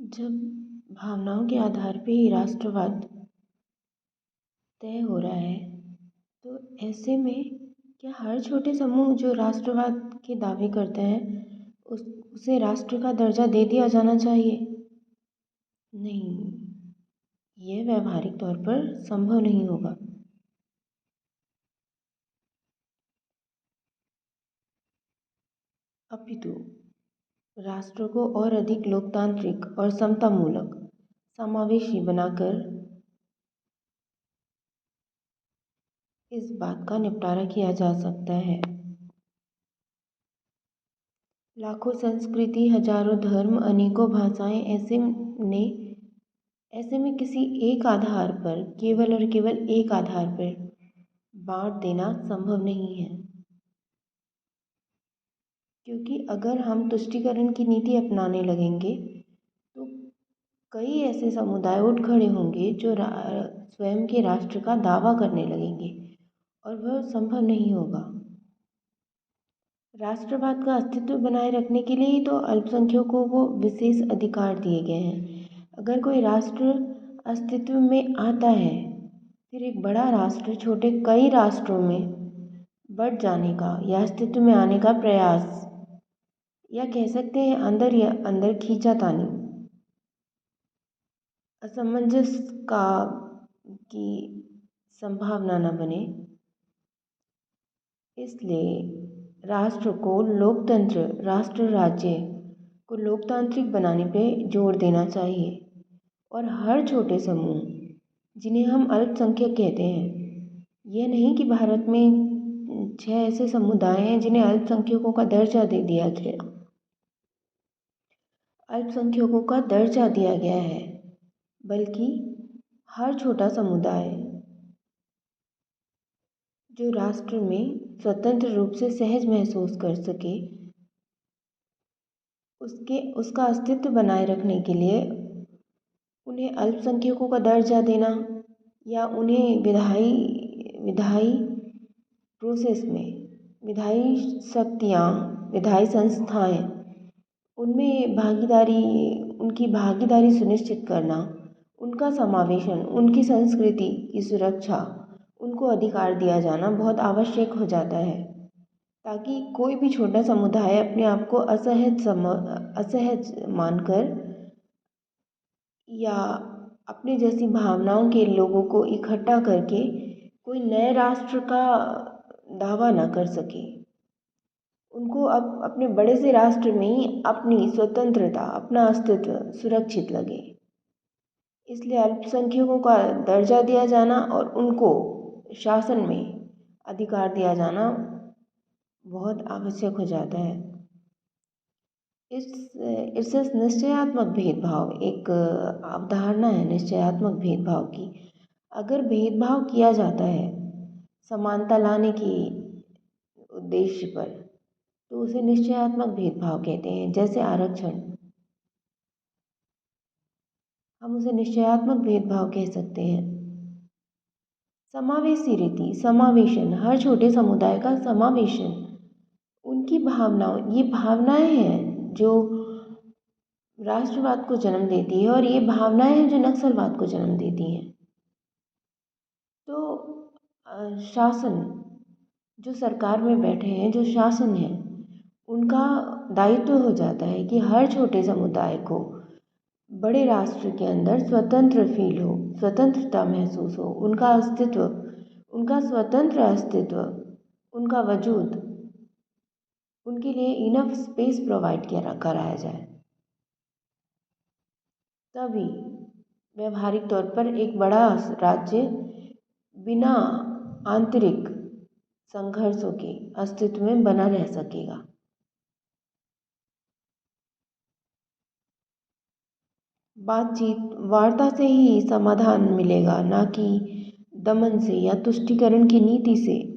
जब भावनाओं के आधार पे ही राष्ट्रवाद तय हो रहा है, तो ऐसे में क्या हर छोटे समूह जो राष्ट्रवाद के दावे करते हैं उसे राष्ट्र का दर्जा दे दिया जाना चाहिए? नहीं, यह व्यावहारिक तौर पर संभव नहीं होगा। अपितु राष्ट्र को और अधिक लोकतांत्रिक और समतामूलक समावेशी बनाकर इस बात का निपटारा किया जा सकता है। लाखों संस्कृति, हजारों धर्म, अनेकों भाषाएं ऐसे में किसी एक आधार पर, केवल और केवल एक आधार पर बांट देना संभव नहीं है। क्योंकि अगर हम तुष्टीकरण की नीति अपनाने लगेंगे तो कई ऐसे समुदाय उठ खड़े होंगे जो स्वयं के राष्ट्र का दावा करने लगेंगे और वह संभव नहीं होगा। राष्ट्रवाद का अस्तित्व बनाए रखने के लिए ही तो अल्पसंख्यकों को विशेष अधिकार दिए गए हैं। अगर कोई राष्ट्र अस्तित्व में आता है, फिर एक बड़ा राष्ट्र छोटे कई राष्ट्रों में बढ़ जाने का या अस्तित्व में आने का प्रयास, या कह सकते हैं अंदर या अंदर खींचातानी, असमंजस की संभावना न बने। इसलिए राष्ट्र राज्य को लोकतांत्रिक बनाने पे जोर देना चाहिए और हर छोटे समूह जिन्हें हम अल्पसंख्यक कहते हैं, यह नहीं कि भारत में 6 ऐसे समुदाय हैं जिन्हें अल्पसंख्यकों का दर्जा दे दिया गया, अल्पसंख्यकों का दर्जा दिया गया है, बल्कि हर छोटा समुदाय जो राष्ट्र में स्वतंत्र रूप से सहज महसूस कर सके, उसका अस्तित्व बनाए रखने के लिए उन्हें अल्पसंख्यकों का दर्जा देना या उन्हें विधायी प्रोसेस में विधायी शक्तियाँ, विधायी संस्थाएं, उनकी भागीदारी सुनिश्चित करना, उनका समावेशन, उनकी संस्कृति की सुरक्षा, उनको अधिकार दिया जाना बहुत आवश्यक हो जाता है, ताकि कोई भी छोटा समुदाय अपने आप को असहज मानकर या अपने जैसी भावनाओं के लोगों को इकट्ठा करके कोई नए राष्ट्र का दावा न कर सके। उनको अब अपने बड़े से राष्ट्र में ही अपनी स्वतंत्रता, अपना अस्तित्व सुरक्षित लगे। इसलिए अल्पसंख्यकों का दर्जा दिया जाना और उनको शासन में अधिकार दिया जाना बहुत आवश्यक हो जाता है। इससे निश्चयात्मक भेदभाव, एक अवधारणा है निश्चयात्मक भेदभाव की। अगर भेदभाव किया जाता है समानता लाने के उद्देश्य पर, तो उसे निश्चयात्मक भेदभाव कहते हैं। जैसे आरक्षण, हम उसे निश्चयात्मक भेदभाव कह सकते हैं। समावेशी रीति, समावेशन, हर छोटे समुदाय का समावेशन, उनकी भावनाओं, ये भावनाएं हैं जो राष्ट्रवाद को जन्म देती है और ये भावनाएं हैं जो नक्सलवाद को जन्म देती हैं। तो शासन, जो सरकार में बैठे हैं, जो शासन है, उनका दायित्व हो जाता है कि हर छोटे समुदाय को बड़े राष्ट्र के अंदर स्वतंत्र फील हो, स्वतंत्रता महसूस हो, उनका अस्तित्व, उनका स्वतंत्र अस्तित्व, उनका वजूद, उनके लिए इनफ स्पेस प्रोवाइड कराया जाए। तभी व्यवहारिक तौर पर एक बड़ा राज्य बिना आंतरिक संघर्षों के अस्तित्व में बना रह सकेगा। बातचीत, वार्ता से ही समाधान मिलेगा, ना कि दमन से या तुष्टीकरण की नीति से।